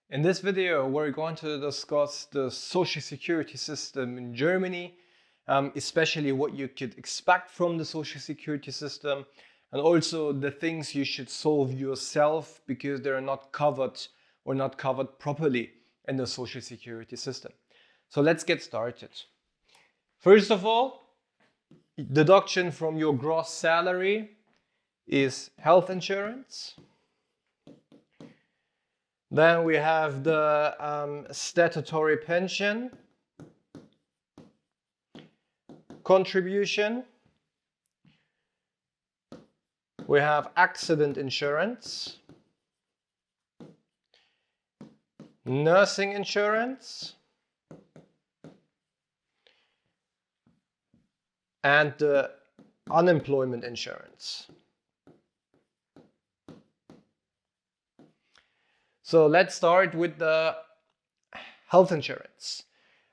In this video, we're going to discuss the social security system in Germany, especially what you could expect from the social security system, and also the things you should solve yourself because they're not covered or not covered properly in the social security system. So let's get started. First of all, deduction from your gross salary is health insurance. Then we have the statutory pension contribution. We have accident insurance, nursing insurance, and the unemployment insurance. So let's start with the health insurance.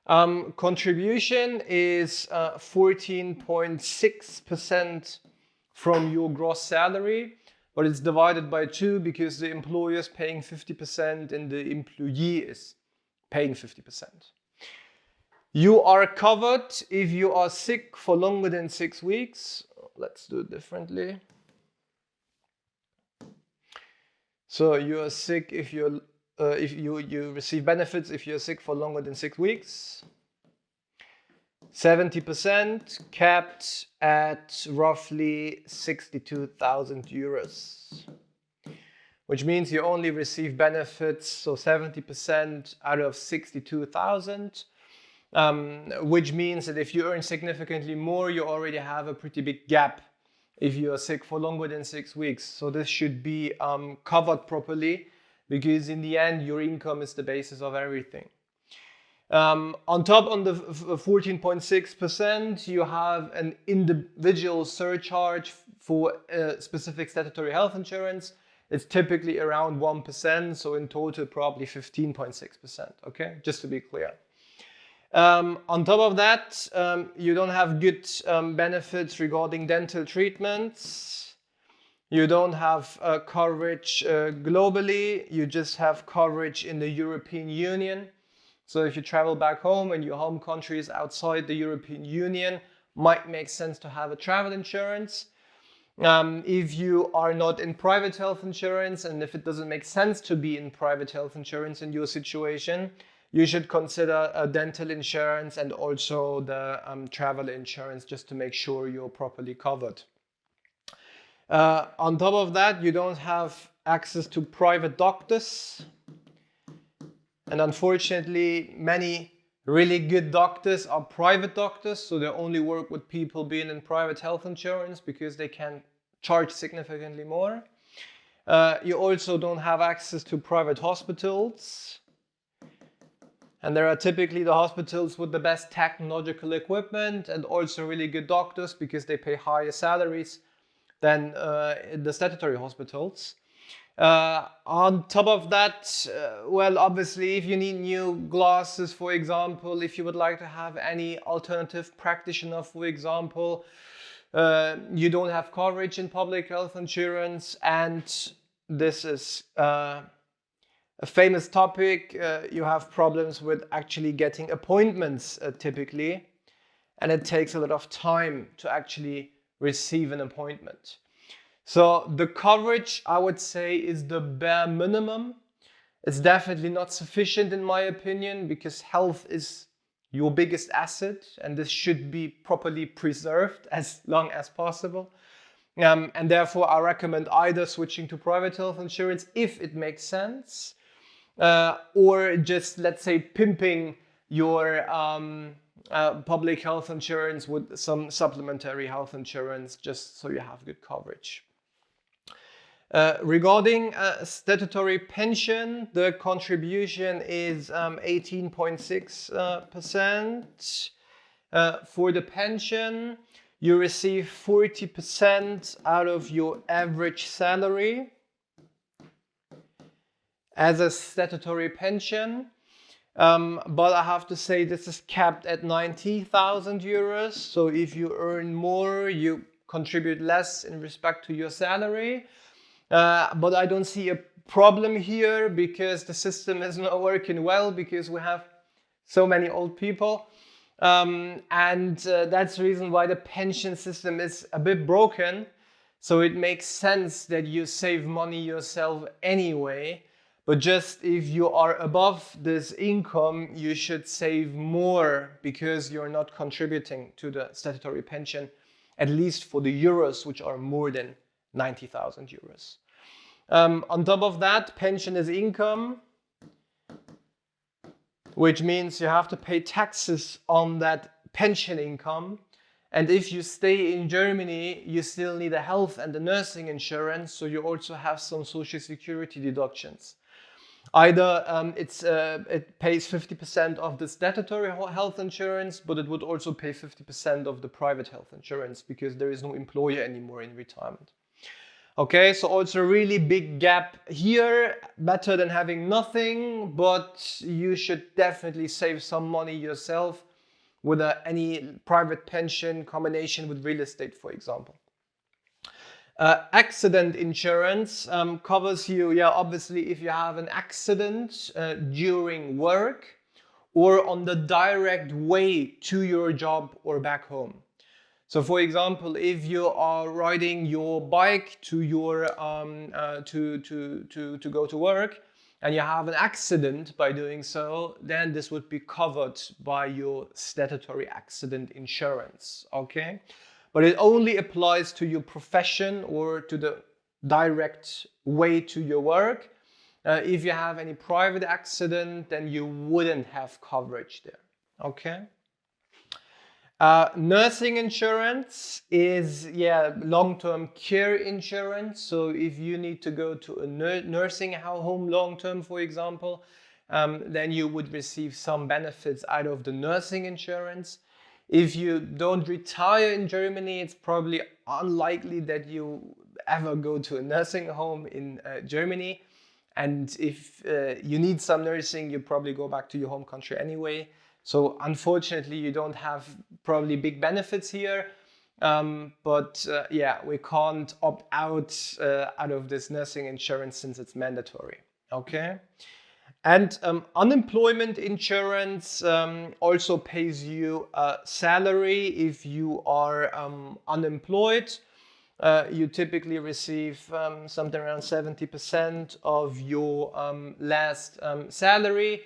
Contribution is 14.6% from your gross salary, but it's divided by 2 because the employer is paying 50% and the employee is paying 50%. You are covered if you are sick for longer than 6 weeks. Let's do it differently. So you are sick if you receive benefits if you're sick for longer than 6 weeks. 70% capped at roughly 62,000 euros, which means you only receive benefits, so 70% out of 62,000, which means that if you earn significantly more, you already have a pretty big gap if you are sick for longer than 6 weeks. So this should be covered properly, because in the end, your income is the basis of everything. On top, on the 14.6%, you have an individual surcharge for specific statutory health insurance. It's typically around 1%, so in total, probably 15.6%, okay? Just to be clear. On top of that, you don't have good benefits regarding dental treatments. You don't have coverage globally. You just have coverage in the European Union. So if you travel back home and your home country is outside the European Union, might make sense to have a travel insurance. If you are not in private health insurance, and if it doesn't make sense to be in private health insurance in your situation, you should consider a dental insurance and also the travel insurance, just to make sure you're properly covered. On top of that, you don't have access to private doctors. And unfortunately, many really good doctors are private doctors, so they only work with people being in private health insurance because they can charge significantly more. You also don't have access to private hospitals. And there are typically the hospitals with the best technological equipment and also really good doctors because they pay higher salaries than the statutory hospitals. On top of that, well, obviously, if you need new glasses, for example, if you would like to have any alternative practitioner, for example, you don't have coverage in public health insurance, and this is a famous topic. You have problems with actually getting appointments typically, and it takes a lot of time to actually receive an appointment. So the coverage, I would say, is the bare minimum. It's definitely not sufficient in my opinion, because health is your biggest asset and this should be properly preserved as long as possible. And therefore I recommend either switching to private health insurance if it makes sense, or just, let's say, pimping your public health insurance with some supplementary health insurance, just so you have good coverage. Regarding statutory pension, the contribution is 18.6%. For the pension, you receive 40% out of your average salary as a statutory pension. But I have to say this is capped at 90,000 euros. So if you earn more, you contribute less in respect to your salary. But I don't see a problem here because the system is not working well because we have so many old people. That's the reason why the pension system is a bit broken. So it makes sense that you save money yourself anyway. But just if you are above this income, you should save more because you're not contributing to the statutory pension, at least for the euros, which are more than 90,000 euros. On top of that, pension is income, which means you have to pay taxes on that pension income. And if you stay in Germany, you still need a health and a nursing insurance, so you also have some social security deductions. Either it pays 50% of the statutory health insurance, but it would also pay 50% of the private health insurance because there is no employer anymore in retirement. Okay, so also a really big gap here, better than having nothing, but you should definitely save some money yourself with any private pension combination with real estate, for example. Accident insurance covers you, obviously, if you have an accident during work or on the direct way to your job or back home. So, for example, if you are riding your bike to your to go to work, and you have an accident by doing so, then this would be covered by your statutory accident insurance. Okay, but it only applies to your profession or to the direct way to your work. If you have any private accident, then you wouldn't have coverage there. Okay. Nursing insurance is long-term care insurance. So if you need to go to a nursing home long-term, for example, then you would receive some benefits out of the nursing insurance. If you don't retire in Germany, it's probably unlikely that you ever go to a nursing home in Germany. And if you need some nursing, you probably go back to your home country anyway. So unfortunately, you don't have probably big benefits here, but we can't opt out of this nursing insurance since it's mandatory. Okay, and unemployment insurance also pays you a salary if you are unemployed. You typically receive something around 70% of your last salary.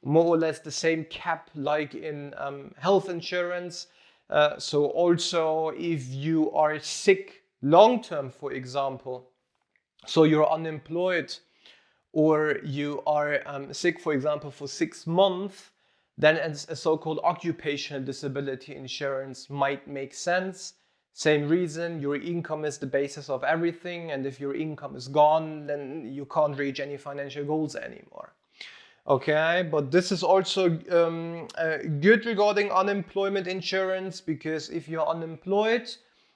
More or less the same cap like in health insurance. So also if you are sick long-term, for example, so you're unemployed or you are sick, for example, for 6 months, then a so-called occupational disability insurance might make sense. Same reason, your income is the basis of everything, and if your income is gone, then you can't reach any financial goals anymore. Okay, but this is also good regarding unemployment insurance, because if you're unemployed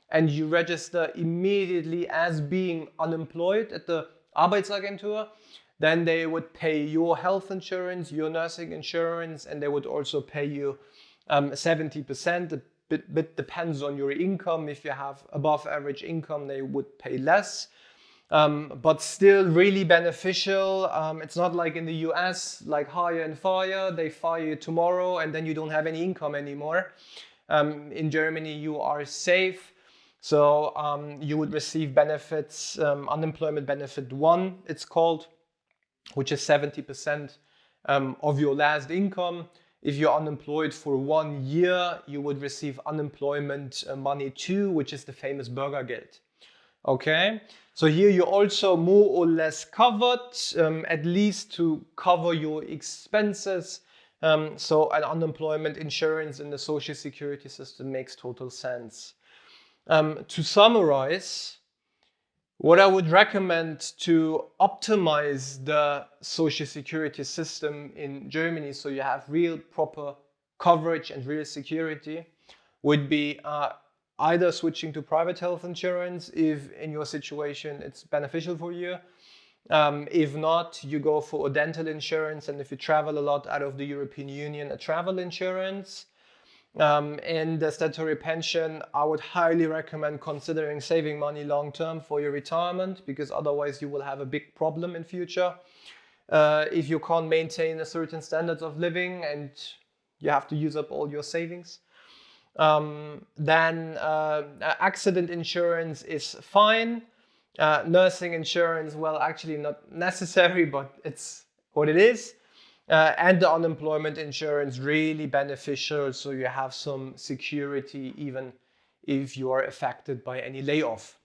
and you register immediately as being unemployed at the Arbeitsagentur, then they would pay your health insurance, your nursing insurance, and they would also pay you 70%. A bit depends on your income. If you have above average income, they would pay less. But still really beneficial. It's not like in the US, like hire and fire. They fire you tomorrow and then you don't have any income anymore. In Germany, you are safe. So you would receive benefits, unemployment benefit 1, it's called, which is 70% of your last income. If you're unemployed for 1 year, you would receive unemployment money 2, which is the famous Bürgergeld. Okay, so here you're also more or less covered, at least to cover your expenses. So an unemployment insurance in the social security system makes total sense. To summarize, what I would recommend to optimize the social security system in Germany so you have real proper coverage and real security would be either switching to private health insurance if in your situation it's beneficial for you. If not, you go for a dental insurance, and if you travel a lot out of the European Union, a travel insurance. In the statutory pension, I would highly recommend considering saving money long term for your retirement, because otherwise you will have a big problem in future. If you can't maintain a certain standard of living and you have to use up all your savings. Then accident insurance is fine. Nursing insurance, well, actually not necessary, but it's what it is. And the unemployment insurance, really beneficial, so you have some security even if you are affected by any layoff.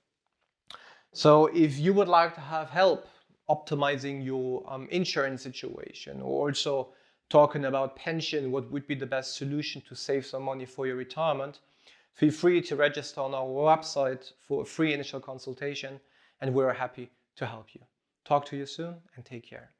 So if you would like to have help optimizing your insurance situation, or also talking about pension, what would be the best solution to save some money for your retirement, feel free to register on our website for a free initial consultation, and we're happy to help you. Talk to you soon and take care.